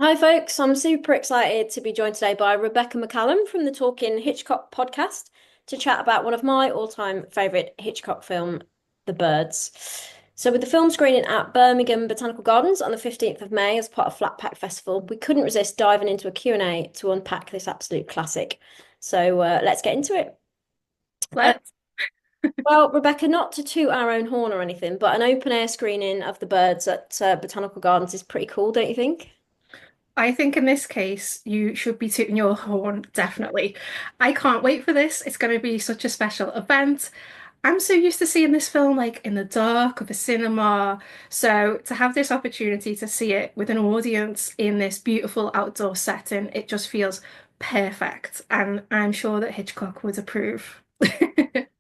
Hi, folks. I'm super excited to be joined today by Rebecca McCallum from the Talking Hitchcock podcast to chat about one of my all-time favourite Hitchcock film, The Birds. So, with the film screening at Birmingham Botanical Gardens on the 15th of May as part of Flatpack Festival, we couldn't resist diving into a Q&A to unpack this absolute classic. So, let's get into it. Uh, Let's. well, Rebecca, not to toot our own horn or anything, but an open-air screening of The Birds at Botanical Gardens is pretty cool, don't you think? I think in this case, you should be tooting your horn, definitely. I can't wait for this. It's going to be such a special event. I'm so used to seeing this film like in the dark of a cinema. So to have this opportunity to see it with an audience in this beautiful outdoor setting, it just feels perfect. And I'm sure that Hitchcock would approve.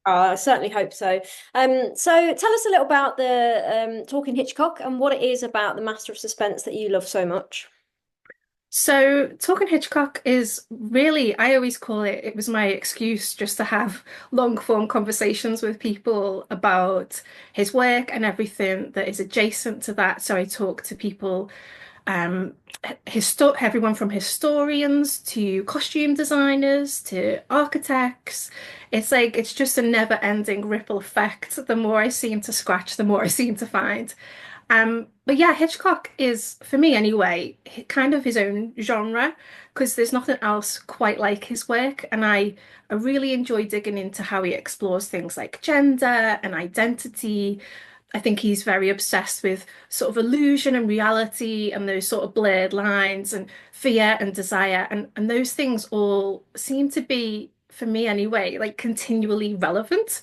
I certainly hope so. So tell us a little about the Talking Hitchcock and what it is about the Master of Suspense that you love so much. So, Talking Hitchcock is really, I always call it, it was my excuse just to have long form conversations with people about his work and everything that is adjacent to that. So, I talk to people, um, everyone from historians to costume designers to architects. It's like, it's just a never ending ripple effect. The more I seem to scratch, the more I seem to find. But yeah, Hitchcock is, for me anyway, kind of his own genre because there's nothing else quite like his work. And I really enjoy digging into how he explores things like gender and identity. I think he's very obsessed with sort of illusion and reality and those sort of blurred lines and fear and desire. And those things all seem to be, for me anyway, like continually relevant.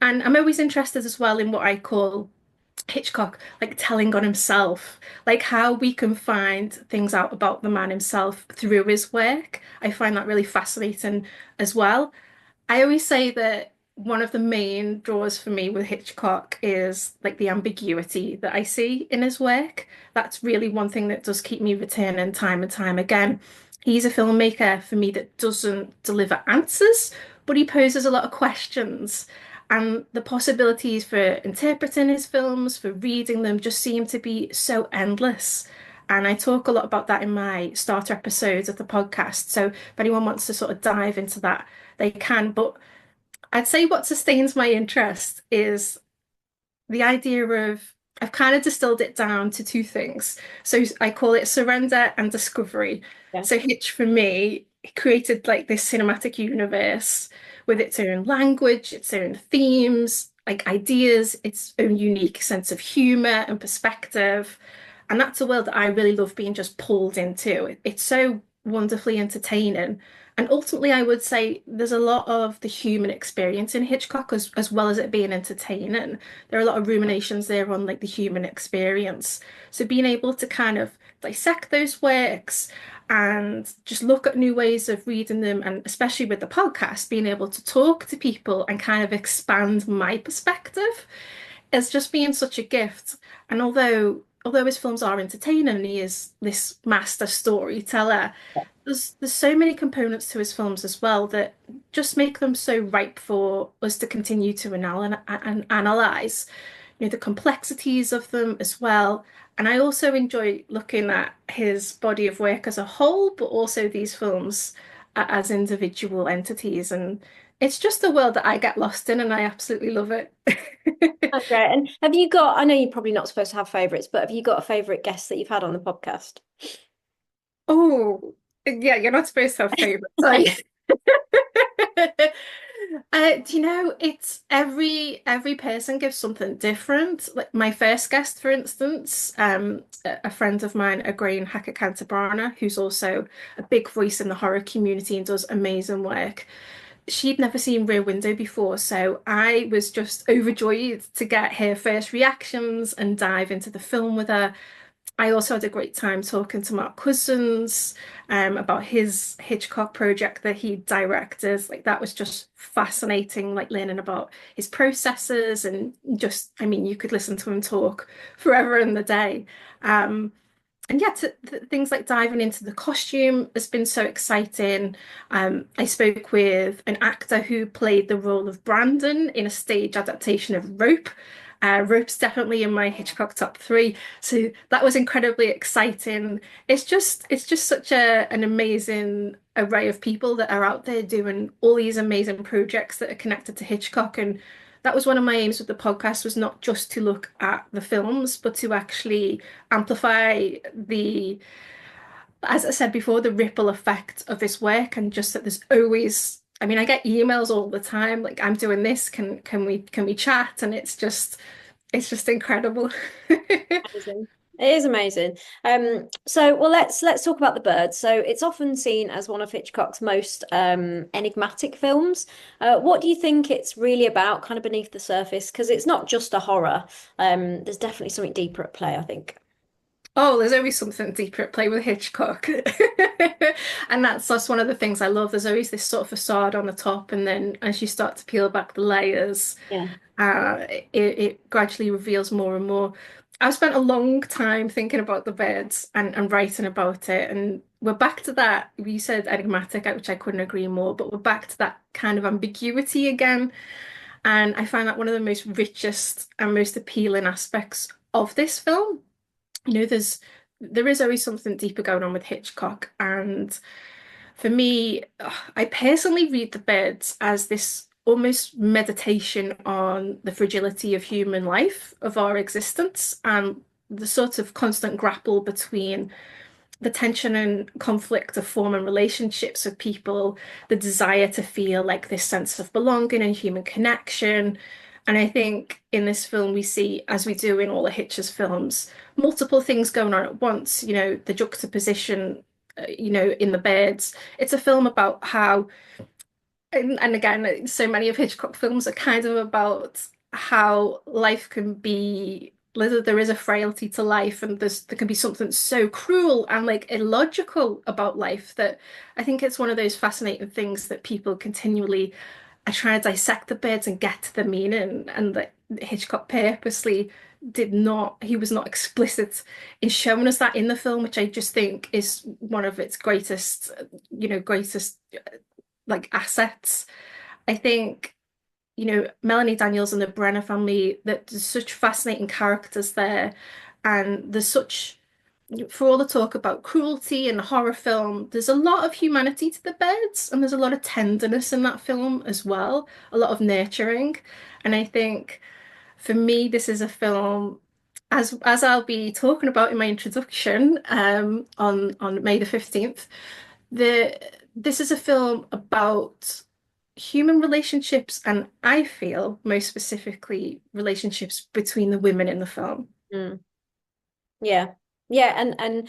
And I'm always interested as well in what I call Hitchcock like telling on himself, like how we can find things out about the man himself through his work. I find that really fascinating as well. I always say that one of the main draws for me with Hitchcock is like the ambiguity that I see in his work. That's really one thing that does keep me returning time and time again. He's a filmmaker for me that doesn't deliver answers, but he poses a lot of questions. And the possibilities for interpreting his films, for reading them, just seem to be so endless. And I talk a lot about that in my starter episodes of the podcast. So if anyone wants to sort of dive into that, they can. But I'd say what sustains my interest is the idea of I've kind of distilled it down to two things. So I call it surrender and discovery. Yeah. So Hitch for me created like this cinematic universe with its own language, its own themes, like ideas, its own unique sense of humor and perspective. And that's a world that I really love being just pulled into. It's so wonderfully entertaining. And ultimately, I would say there's a lot of the human experience in Hitchcock as well as it being entertaining. There are a lot of ruminations there on like the human experience. So being able to kind of dissect those works and just look at new ways of reading them, and especially with the podcast, being able to talk to people and kind of expand my perspective as just being such a gift. And although his films are entertaining and he is this master storyteller, there's so many components to his films as well that just make them so ripe for us to continue to and analyze, the complexities of them as well. And I also enjoy looking at his body of work as a whole, but also these films as individual entities. And it's just a world that I get lost in, and I absolutely love it. That's great. And have you got, I know you're probably not supposed to have favourites, but have you got a favourite guest that you've had on the podcast? Oh, yeah, you're not supposed to have favorites, are you? Do you know, it's every person gives something different. Like my first guest, for instance, a friend of mine, Agrain Hacker who's also a big voice in the horror community and does amazing work. She'd never seen Rear Window before, so I was just overjoyed to get her first reactions and dive into the film with her. I also had a great time talking to Mark Cousins about his Hitchcock project that he directed. Like that was just fascinating, like learning about his processes and just, I mean, you could listen to him talk forever in the day. Um, and yeah, things like diving into the costume has been so exciting. I spoke with an actor who played the role of Brandon in a stage adaptation of Rope. Rope's definitely in my Hitchcock top three. So that was incredibly exciting. It's just such an amazing array of people that are out there doing all these amazing projects that are connected to Hitchcock. And that was one of my aims with the podcast, was not just to look at the films, but to actually amplify as I said before, the ripple effect of this work, and just that there's always, I mean, I get emails all the time like, I'm doing this, can we chat? And it's just incredible. Amazing. It is amazing. Well, let's talk about The Bird. So it's often seen as one of Hitchcock's most enigmatic films. What do you think it's really about, kind of beneath the surface? Because it's not just a horror. There's definitely something deeper at play, I think. Oh, there's always something deeper at play with Hitchcock. And that's just one of the things I love. There's always this sort of facade on the top, and then as you start to peel back the layers, Yeah. it gradually reveals more and more. I've spent a long time thinking about the birds and writing about it, and we're back to that. You said enigmatic, which I couldn't agree more, but we're back to that kind of ambiguity again. And I find that one of the most richest and most appealing aspects of this film. There is always something deeper going on with Hitchcock, and for me, I personally read The Birds as this almost meditation on the fragility of human life, of our existence, and the sort of constant grapple between the tension and conflict of forming relationships with people, the desire to feel like this sense of belonging and human connection. And I think in this film, we see, as we do in all the Hitch's films, multiple things going on at once. The juxtaposition, in The Birds. It's a film about how, and again, so many of Hitchcock films are kind of about how life can be, there is a frailty to life, and there can be something so cruel and like illogical about life, that I think it's one of those fascinating things that people continually are trying to dissect The Birds and get to the meaning, and that Hitchcock purposely he was not explicit in showing us that in the film, which I just think is one of its greatest like assets. I think, Melanie Daniels and the Brenner family, that there's such fascinating characters there. And for all the talk about cruelty and horror film, there's a lot of humanity to the birds, and there's a lot of tenderness in that film as well, a lot of nurturing. And I think for me, this is a film, as I'll be talking about in my introduction, on May the 15th, the this is a film about human relationships, and I feel most specifically relationships between the women in the film. Mm. Yeah. Yeah, and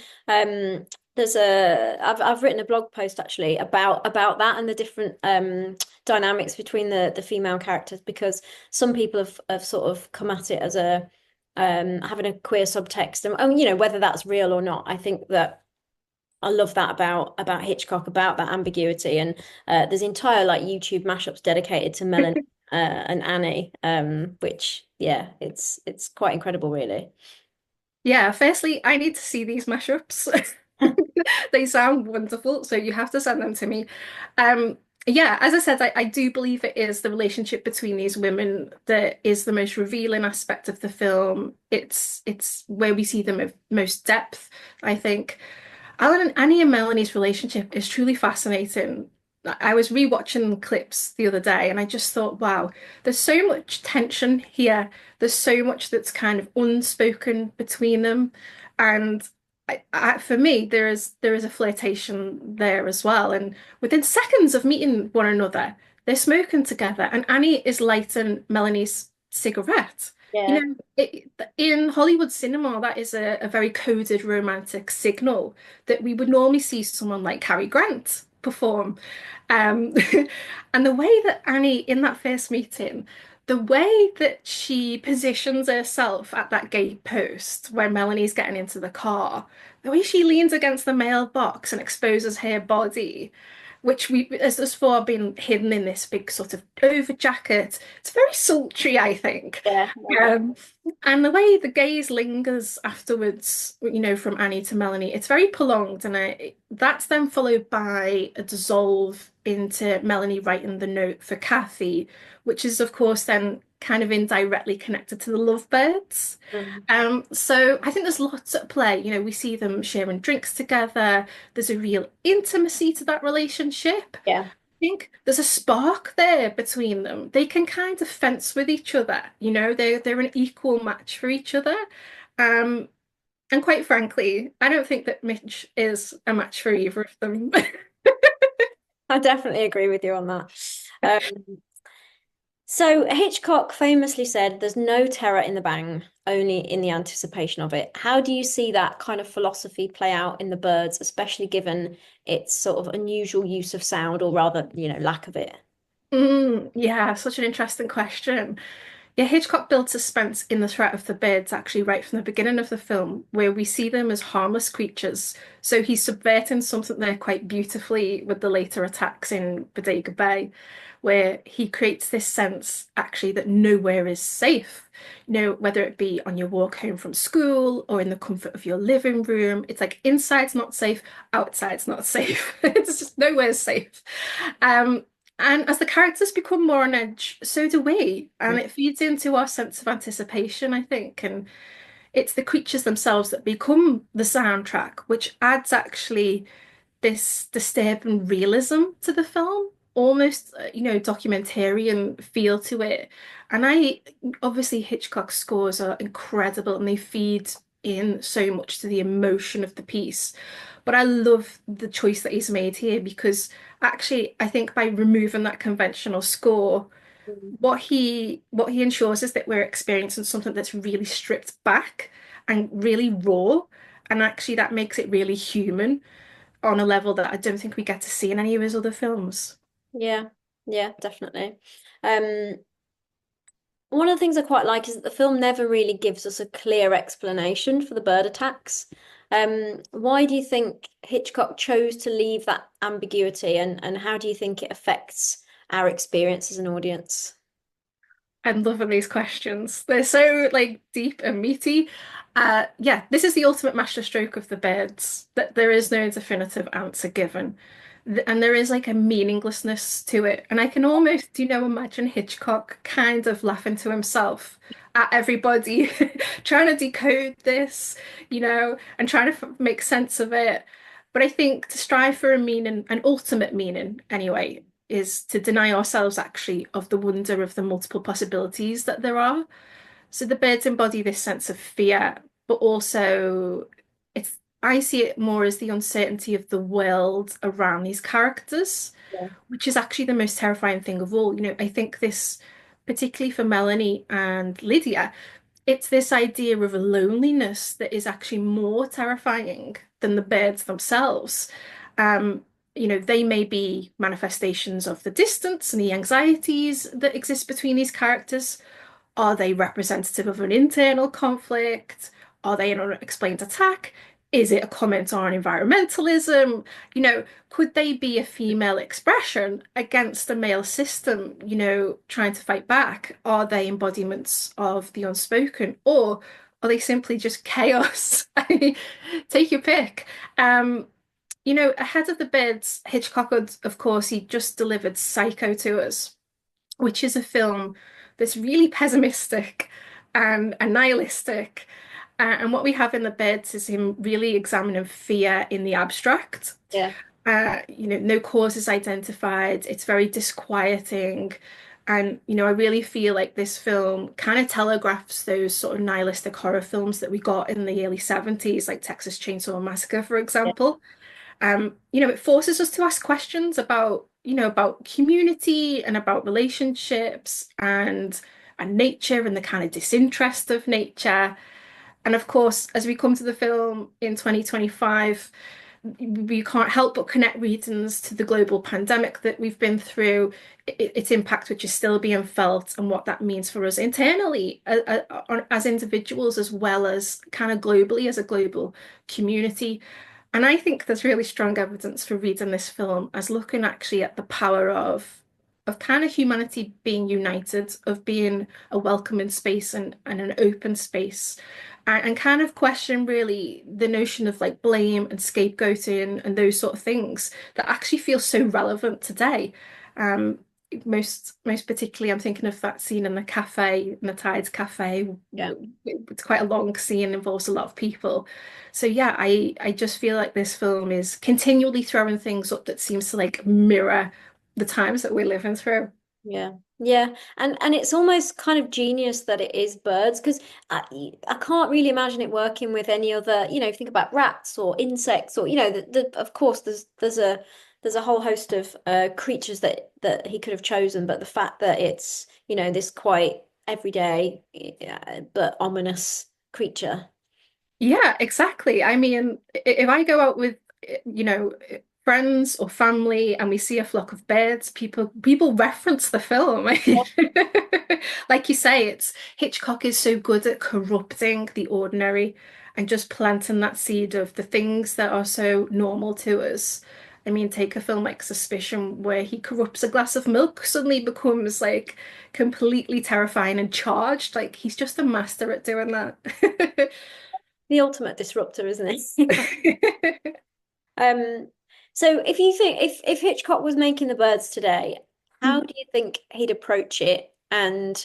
there's I've written a blog post actually about that and the different dynamics between the female characters, because some people have sort of come at it as a having a queer subtext, and whether that's real or not. I think that I love that about Hitchcock, about that ambiguity, and there's entire like YouTube mashups dedicated to Melanie and Annie, which yeah, it's quite incredible, really. Yeah, firstly, I need to see these mashups. They sound wonderful, so you have to send them to me. Um, yeah, as I said, I do believe it is the relationship between these women that is the most revealing aspect of the film. It's where we see the most depth, I think. Alan and Annie and Melanie's relationship is truly fascinating. I was rewatching clips the other day, and I just thought, wow, there's so much tension here. There's so much that's kind of unspoken between them. And for me, there is a flirtation there as well. And within seconds of meeting one another, they're smoking together, and Annie is lighting Melanie's cigarette. Yeah. In Hollywood cinema, that is a very coded romantic signal that we would normally see someone like Cary Grant perform. Um, and the way that Annie, in that first meeting, the way that she positions herself at that gate post when Melanie's getting into the car, the way she leans against the mailbox and exposes her body, which has thus far been hidden in this big sort of over jacket. It's very sultry, I think. Yeah. Um, and the way the gaze lingers afterwards, from Annie to Melanie, it's very prolonged, and that's then followed by a dissolve into Melanie writing the note for Kathy, which is, of course, then kind of indirectly connected to the lovebirds. Mm. So I think there's lots at play. You know, we see them sharing drinks together. There's a real intimacy to that relationship. Yeah, I think there's a spark there between them. They can kind of fence with each other. You know, they're an equal match for each other. Um, and quite frankly, I don't think that Mitch is a match for either of them. I definitely agree with you on that. Um, so Hitchcock famously said, "There's no terror in the bang, only in the anticipation of it." How do you see that kind of philosophy play out in The Birds, especially given its sort of unusual use of sound, or rather, lack of it? Yeah, such an interesting question. Yeah, Hitchcock built suspense in the threat of the birds actually right from the beginning of the film, where we see them as harmless creatures. So he's subverting something there quite beautifully with the later attacks in Bodega Bay, where he creates this sense actually that nowhere is safe. You know, whether it be on your walk home from school or in the comfort of your living room, it's like inside's not safe, outside's not safe. It's just nowhere's safe. Um, and as the characters become more on edge, so do we. And it feeds into our sense of anticipation, I think. And it's the creatures themselves that become the soundtrack, which adds actually this disturbing realism to the film, almost, documentarian feel to it. And obviously, Hitchcock's scores are incredible and they feed in so much to the emotion of the piece. But I love the choice that he's made here because actually, I think by removing that conventional score, what he ensures is that we're experiencing something that's really stripped back and really raw. And actually, that makes it really human on a level that I don't think we get to see in any of his other films. Yeah, yeah, definitely. Um, One of the things I quite like is that the film never really gives us a clear explanation for the bird attacks. Why do you think Hitchcock chose to leave that ambiguity, and how do you think it affects our experience as an audience? I'm loving these questions. They're so like deep and meaty. Yeah, this is the ultimate masterstroke of the birds, that there is no definitive answer given. And there is like a meaninglessness to it. And I can almost, imagine Hitchcock kind of laughing to himself at everybody, trying to decode this, and trying to make sense of it. But I think to strive for a meaning, an ultimate meaning anyway, is to deny ourselves actually of the wonder of the multiple possibilities that there are. So the birds embody this sense of fear, but also I see it more as the uncertainty of the world around these characters, Yeah. which is actually the most terrifying thing of all. I think this, particularly for Melanie and Lydia, it's this idea of a loneliness that is actually more terrifying than the birds themselves. Um, they may be manifestations of the distance and the anxieties that exist between these characters. Are they representative of an internal conflict? Are they an unexplained attack? Is it a comment on environmentalism? Could they be a female expression against a male system, trying to fight back? Are they embodiments of the unspoken? Or are they simply just chaos? Take your pick. Ahead of the bids, Hitchcock, of course, he just delivered Psycho to us, which is a film that's really pessimistic and nihilistic. And what we have in the beds is him really examining fear in the abstract. Yeah. No cause is identified. It's very disquieting. And, I really feel like this film kind of telegraphs those sort of nihilistic horror films that we got in the early 70s, like Texas Chainsaw Massacre, for Yeah. example. It forces us to ask questions about community and about relationships and nature and the kind of disinterest of nature. And of course, as we come to the film in 2025, we can't help but connect readings to the global pandemic that we've been through, its impact, which is still being felt, and what that means for us internally as individuals, as well as kind of globally as a global community. And I think there's really strong evidence for reading this film as looking actually at the power of kind of humanity being united, of being a welcoming space and an open space, and kind of question really the notion of like blame and scapegoating and those sort of things that actually feel so relevant today. most particularly, I'm thinking of that scene in the cafe, in the Tides Cafe. Yeah. It's quite a long scene, involves a lot of people. So yeah, I just feel like this film is continually throwing things up that seems to like mirror the times that we're living through. Yeah. Yeah. And it's almost kind of genius that it is birds because I can't really imagine it working with any other, if you think about rats or insects or, of course there's a whole host of creatures that he could have chosen, but the fact that it's, this quite everyday but ominous creature. Yeah, exactly. I mean, if I go out with, you know, friends or family and we see a flock of birds, people reference the film. Like you say, it's Hitchcock is so good at corrupting the ordinary and just planting that seed of the things that are so normal to us. I mean, take a film like Suspicion, where he corrupts a glass of milk, suddenly becomes like completely terrifying and charged. Like he's just a master at doing that. The ultimate disruptor, isn't it? Um, so if you think if Hitchcock was making the birds today, how do you think he'd approach it? And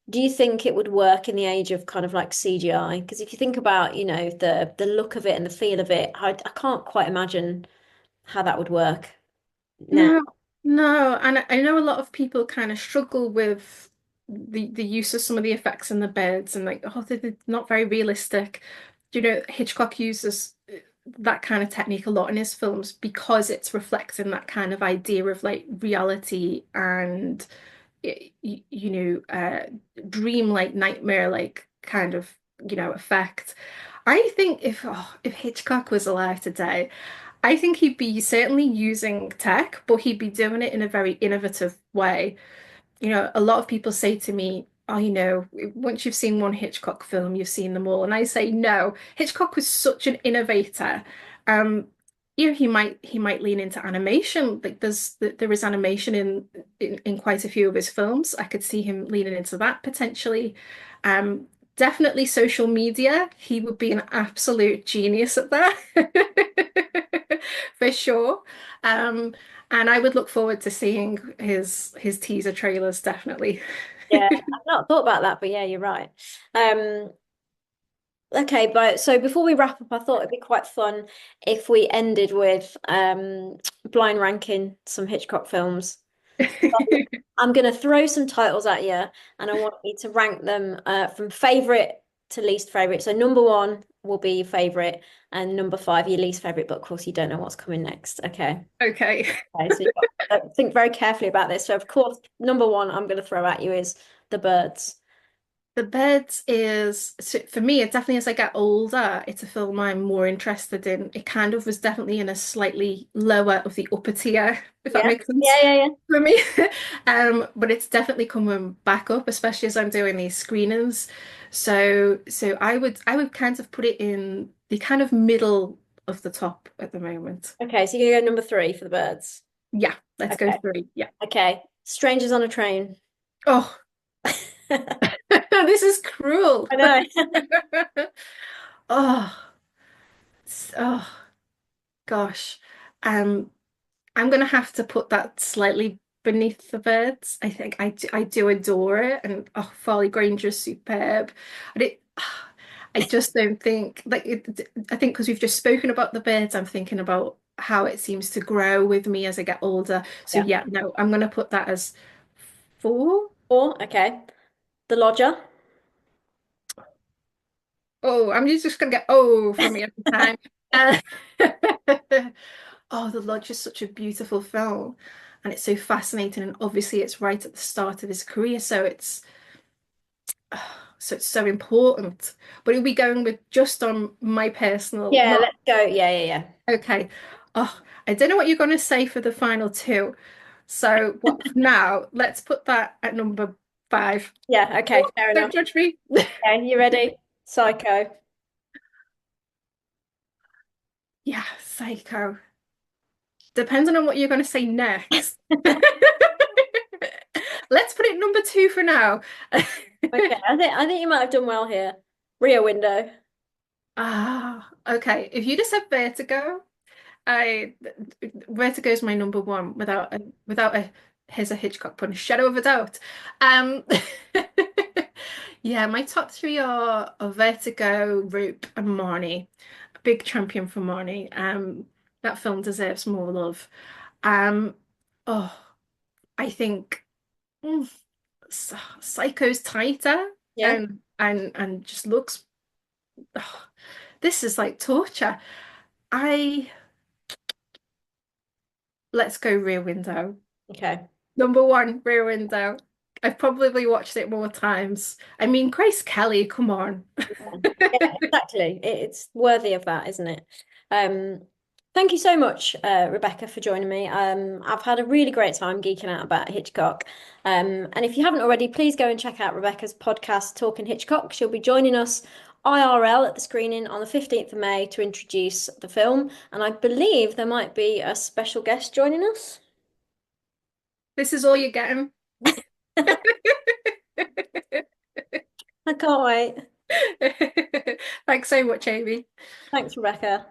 do you think it would work in the age of kind of like CGI? Because if you think about, the look of it and the feel of it, I can't quite imagine how that would work now. No, no, and I know a lot of people kind of struggle with the use of some of the effects in the beds and like, oh, they're not very realistic. You know, Hitchcock uses that kind of technique a lot in his films because it's reflecting that kind of idea of like reality and dream-like, nightmare-like kind of, effect. I think if Hitchcock was alive today, I think he'd be certainly using tech, but he'd be doing it in a very innovative way. You know, a lot of people say to me, oh, once you've seen one Hitchcock film, you've seen them all. And I say, no, Hitchcock was such an innovator. Um, he might lean into animation. Like there is animation in quite a few of his films. I could see him leaning into that potentially. Um, Definitely social media. He would be an absolute genius at that. For sure. Um, and I would look forward to seeing his teaser trailers, definitely. Yeah, I've not thought about that, but yeah, you're right. Um, okay, but so before we wrap up, I thought it'd be quite fun if we ended with blind ranking some Hitchcock films. I'm going to throw some titles at you, and I want you to rank them from favorite to least favorite. So number one will be your favorite, and number five your least favorite. But of course, you don't know what's coming next. Okay. Okay. Okay. So you've got to think very carefully about this. So of course, number one I'm going to throw at you is The Birds. The Beds is, so for me, it definitely as I get older, it's a film I'm more interested in. It kind of was definitely in a slightly lower of the upper tier, if that Yeah. makes sense Yeah. Yeah. Yeah. for me. But it's definitely coming back up, especially as I'm doing these screenings. So I would kind of put it in the kind of middle of the top at the moment. Okay. So you're going to go number three for The Birds. Yeah, let's go Okay. three. Yeah. Okay. Strangers on a Train. Oh, this is cruel. I know. Oh, oh gosh. Um, I'm gonna have to put that slightly beneath the birds. I think I do adore it, and oh, Farley Granger's superb. But I just don't think I think because we've just spoken about the birds, I'm thinking about how it seems to grow with me as I get older. So Yeah. yeah, no, I'm gonna put that as four. Four. Okay. The Lodger. Oh, I'm just gonna get oh from me every time. Uh, oh, The Lodge is such a beautiful film, and it's so fascinating. And obviously, it's right at the start of his career, so it's so important. But are we going with just on my personal, Yeah, not let's go. Yeah, yeah, yeah. okay? Oh, I don't know what you're going to say for the final two. So what now? Let's put that at number five. Yeah, okay, fair Don't enough. judge me. Okay, you ready? Psycho. Yeah, Psycho. Depending on what you're going to say next. Let's put it number two for now. Okay, I think you might have done well here. Rear Window. Ah, okay. If you just said Vertigo, I Vertigo is my number one without a here's a Hitchcock pun, shadow of a doubt. Um, yeah, my top three are Vertigo, Rope, and Marnie. A big champion for Marnie. That film deserves more love. Um, oh, I think mm, Psycho's tighter Yeah. and just looks. Oh, this is like torture. I Let's go Rear Window. Okay. Number one, Rear Window. I've probably watched it more times. I mean, Grace Kelly, come on. Yeah, yeah, exactly. It's worthy of that, isn't it? Um, Thank you so much, Rebecca, for joining me. I've had a really great time geeking out about Hitchcock. And if you haven't already, please go and check out Rebecca's podcast, Talking Hitchcock. She'll be joining us IRL at the screening on the 15th of May to introduce the film. And I believe there might be a special guest joining us. This is all you're getting. I can't wait. Thanks so much, Amy. Thanks, Rebecca.